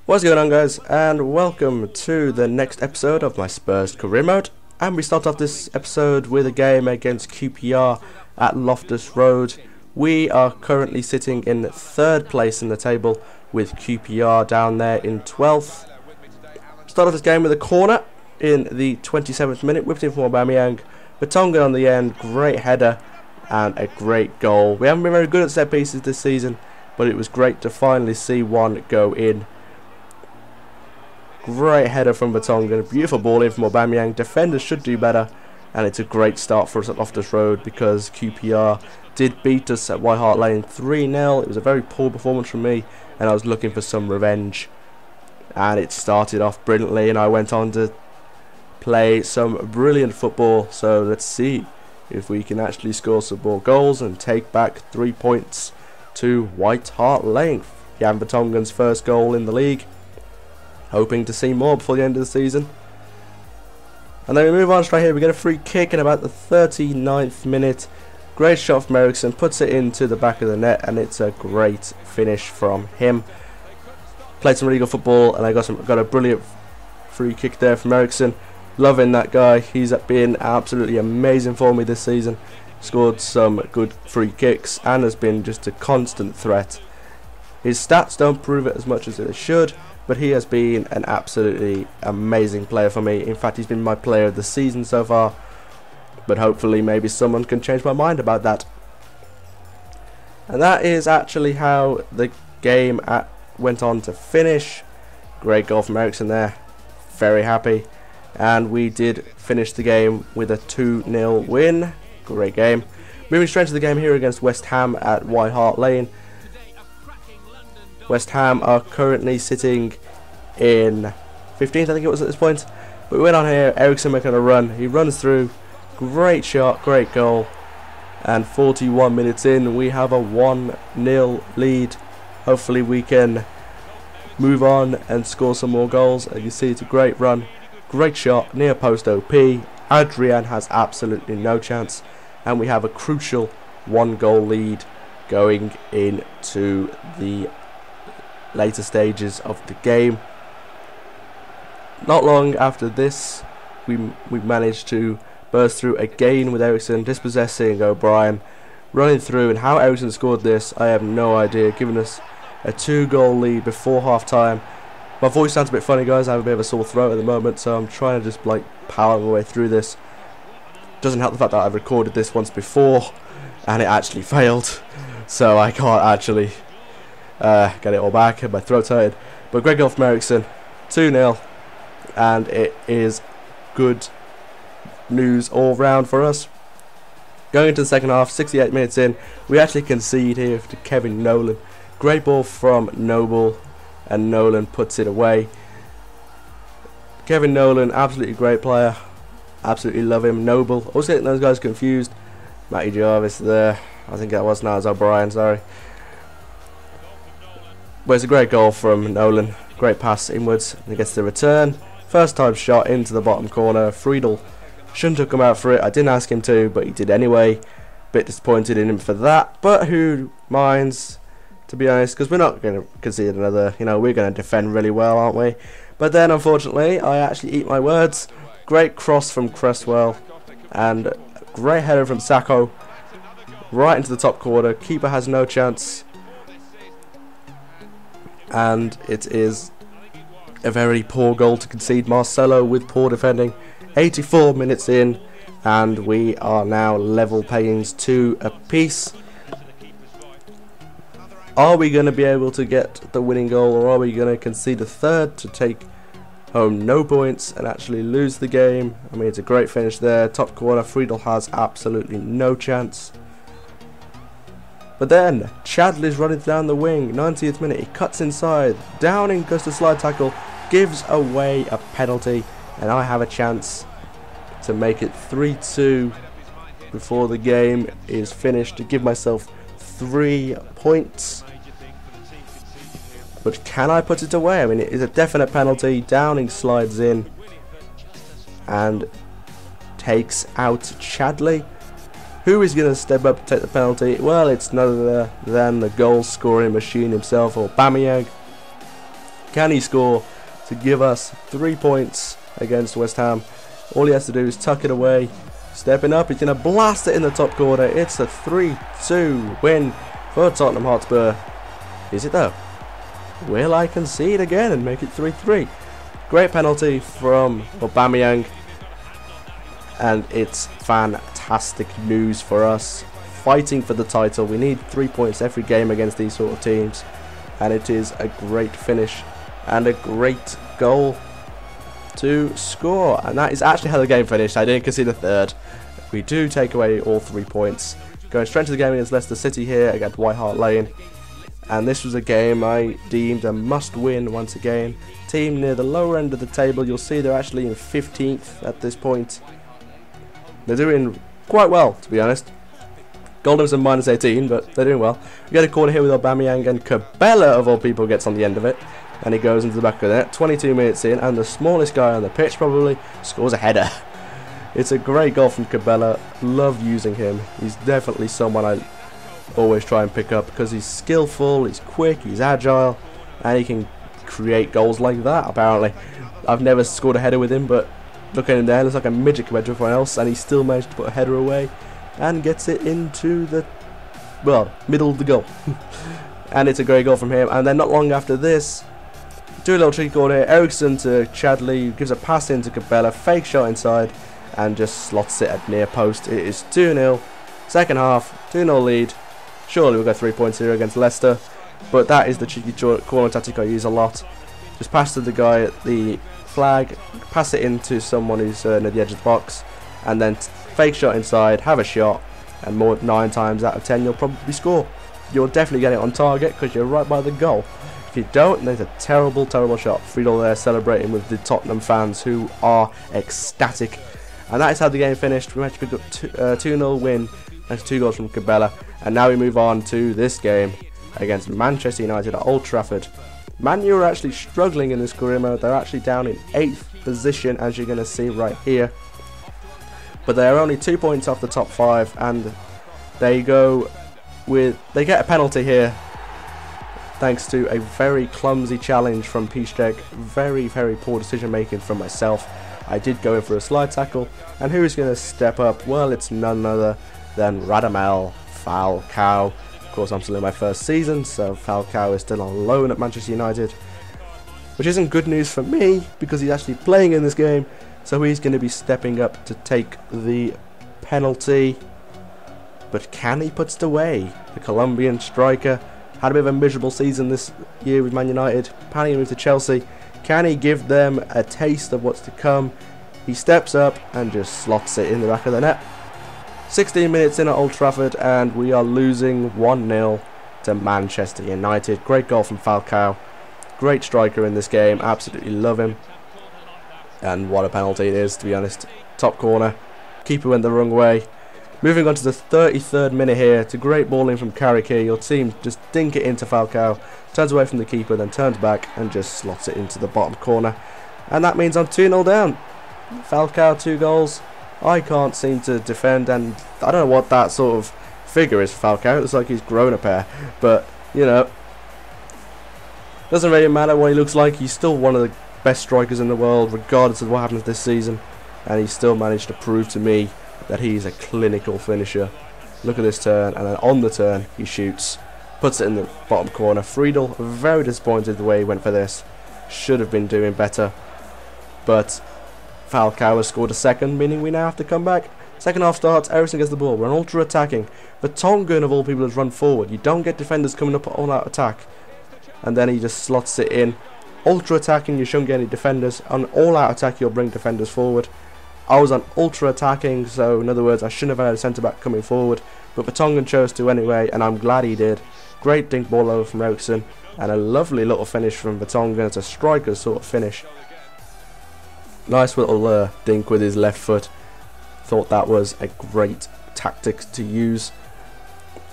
What's going on, guys, and welcome to the next episode of my Spurs career mode. And we start off this episode with a game against QPR at Loftus Road. We are currently sitting in 3rd place in the table with QPR down there in 12th. Start off this game with a corner in the 27th minute, whipped in from Aubameyang. Vertonghen on the end, great header and a great goal. We haven't been very good at set pieces this season, but it was great to finally see one go in. Great header from Vertonghen, beautiful ball in from Aubameyang. Defenders should do better, and it's a great start for us at Loftus Road because QPR did beat us at White Hart Lane 3-0. It was a very poor performance from me, and I was looking for some revenge. And it started off brilliantly, and I went on to play some brilliant football. So let's see if we can actually score some more goals and take back 3 points to White Hart Lane. Jan Vertonghen's first goal in the league. Hoping to see more before the end of the season. And then we move on straight here. We get a free kick in about the 39th minute. Great shot from Eriksson, puts it into the back of the net, and it's a great finish from him. Played some really good football, and I got a brilliant free kick there from Eriksson. Loving that guy. He's been absolutely amazing for me this season. Scored some good free kicks and has been just a constant threat. His stats don't prove it as much as they should, but he has been an absolutely amazing player for me. In fact, he's been my player of the season so far. But hopefully maybe someone can change my mind about that. And that is actually how the game went on to finish. Great goal from Eriksson there. Very happy. And we did finish the game with a 2-0 win. Great game. Moving straight to the game here against West Ham at White Hart Lane. West Ham are currently sitting in 15th, I think it was at this point. But we went on here, Eriksson making a run. He runs through, great shot, great goal. And 41 minutes in, we have a 1-0 lead. Hopefully we can move on and score some more goals. As you see, it's a great run, great shot, near post OP. Adrian has absolutely no chance. And we have a crucial 1-goal lead going into the later stages of the game. Not long after this, we managed to burst through again with Eriksson dispossessing O'Brien, running through, and how Eriksson scored this I have no idea, giving us a 2-goal lead before half time. My voice sounds a bit funny, guys. I have a bit of a sore throat at the moment, so I'm trying to just like power my way through this. Doesn't help the fact that I've recorded this once before and it actually failed, so I can't actually get it all back, and my throat's hurting. But great goal from Eriksson, 2-0, and it is good news all round for us. Going into the second half, 68 minutes in, we actually concede here to Kevin Nolan. Great ball from Noble, and Nolan puts it away. Kevin Nolan, absolutely great player, absolutely love him. Noble, always getting those guys confused. Matty Jarvis there, I think that was now as O'Brien, sorry. But it's a great goal from Nolan. Great pass inwards, and he gets the return. First time shot into the bottom corner. Friedel shouldn't have come out for it. I didn't ask him to, but he did anyway. Bit disappointed in him for that, but who minds, to be honest, because we're not going to concede another. You know, we're going to defend really well, aren't we? But then, unfortunately, I actually eat my words. Great cross from Cresswell, and great header from Sacco. Right into the top corner. Keeper has no chance. And it is a very poor goal to concede. Marcelo with poor defending. 84 minutes in, and we are now level pains 2 apiece. Are we going to be able to get the winning goal, or are we going to concede a third to take home no points and actually lose the game? I mean, it's a great finish there. Top corner, Friedel has absolutely no chance. But then, Chadley's running down the wing, 90th minute, he cuts inside, Downing goes to slide tackle, gives away a penalty, and I have a chance to make it 3-2 before the game is finished to give myself 3 points. But can I put it away? I mean, it is a definite penalty. Downing slides in and takes out Chadley. Who is going to step up to take the penalty? Well, it's none other than the goal scoring machine himself, Aubameyang. Can he score to give us 3 points against West Ham? All he has to do is tuck it away. Stepping up, he's going to blast it in the top corner. It's a 3-2 win for Tottenham Hotspur. Is it though? Will I concede again and make it 3-3? Great penalty from Aubameyang. And it's fantastic news for us. Fighting for the title. We need 3 points every game against these sort of teams. And it is a great finish and a great goal to score, and that is actually how the game finished. I didn't concede a third. We do take away all 3 points. Going straight to the game against Leicester City here against White Hart Lane, and this was a game I deemed a must-win once again. Team near the lower end of the table. You'll see they're actually in 15th at this point. They're doing quite well, to be honest. Goldham's in -18, but they're doing well. We get a corner here with Aubameyang, and Cabella, of all people, gets on the end of it. And he goes into the back of the net, 22 minutes in, and the smallest guy on the pitch probably scores a header. It's a great goal from Cabella. Love using him. He's definitely someone I always try and pick up because he's skillful, he's quick, he's agile, and he can create goals like that, apparently. I've never scored a header with him, but look at him there, looks like a midget compared to everyone else, and he still managed to put a header away and gets it into the, well, middle of the goal. And it's a great goal from him. And then not long after this, do a little tricky corner here. Ericsson to Chadley, gives a pass into Cabella, fake shot inside, and just slots it at near post. It is 2-0. Second half, 2-0 lead. Surely we'll get 3 points here against Leicester. But that is the cheeky corner tactic I use a lot. Just pass to the guy at the flag, pass it into someone who's near the edge of the box, and then fake shot inside, have a shot, and 9 times out of 10 you'll probably score. You'll definitely get it on target because you're right by the goal. If you don't, there's a terrible, terrible shot. Friedel there celebrating with the Tottenham fans who are ecstatic. And that is how the game finished. We managed to pick up 2-0 win thanks to 2 goals from Cabella. And now we move on to this game against Manchester United at Old Trafford. Man U are actually struggling in this career mode. They're actually down in 8th position, as you're going to see right here. But they are only 2 points off the top 5, and they get a penalty here. Thanks to a very clumsy challenge from Piszczek. Very, very poor decision making from myself. I did go in for a slide tackle. And who's going to step up? Well, it's none other than Radamel Falcao. Of course, I'm still in my first season, so Falcao is still on loan at Manchester United. Which isn't good news for me, because he's actually playing in this game. So he's going to be stepping up to take the penalty. But can he put it away? The Colombian striker had a bit of a miserable season this year with Man United. Planning to move to Chelsea. Can he give them a taste of what's to come? He steps up and just slots it in the back of the net. 16 minutes in at Old Trafford, and we are losing 1-0 to Manchester United. Great goal from Falcao. Great striker in this game. Absolutely love him. And what a penalty it is, to be honest. Top corner. Keeper went the wrong way. Moving on to the 33rd minute here. It's a great ball in from Carrick here. You'll see him just dink it into Falcao. Turns away from the keeper, then turns back and just slots it into the bottom corner. And that means I'm 2-0 down. Falcao 2 goals. I can't seem to defend, and I don't know what that sort of figure is for Falcao. It looks like he's grown a pair. But, you know, doesn't really matter what he looks like. He's still one of the best strikers in the world, regardless of what happens this season. And he still managed to prove to me that he's a clinical finisher. Look at this turn, and then on the turn he shoots, puts it in the bottom corner. Friedel, very disappointed the way he went for this. Should have been doing better, but Falcao has scored a second, meaning we now have to come back. Second half starts, Ericsson gets the ball, we're ultra attacking. Vertonghen of all people has run forward. You don't get defenders coming up all out attack, and then he just slots it in. Ultra attacking, you shouldn't get any defenders. On all out attack, you'll bring defenders forward. I was on ultra attacking, so in other words, I shouldn't have had a centre back coming forward, but Vertonghen chose to anyway, and I'm glad he did. Great dink ball over from Ericsson, and a lovely little finish from Vertonghen. It's a striker sort of finish. Nice little dink with his left foot. Thought that was a great tactic to use,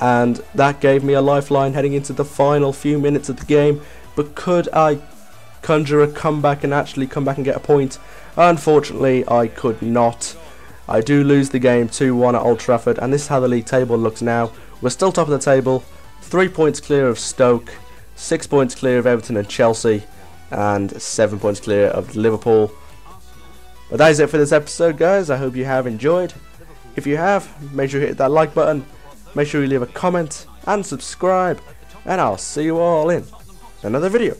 and that gave me a lifeline heading into the final few minutes of the game. But could I conjure a comeback and actually come back and get a point? Unfortunately, I could not. I do lose the game 2-1 at Old Trafford, and this is how the league table looks now. We're still top of the table, 3 points clear of Stoke, 6 points clear of Everton and Chelsea, and 7 points clear of Liverpool. But that is it for this episode, guys. I hope you have enjoyed. If you have, make sure you hit that like button, make sure you leave a comment and subscribe, and I'll see you all in another video.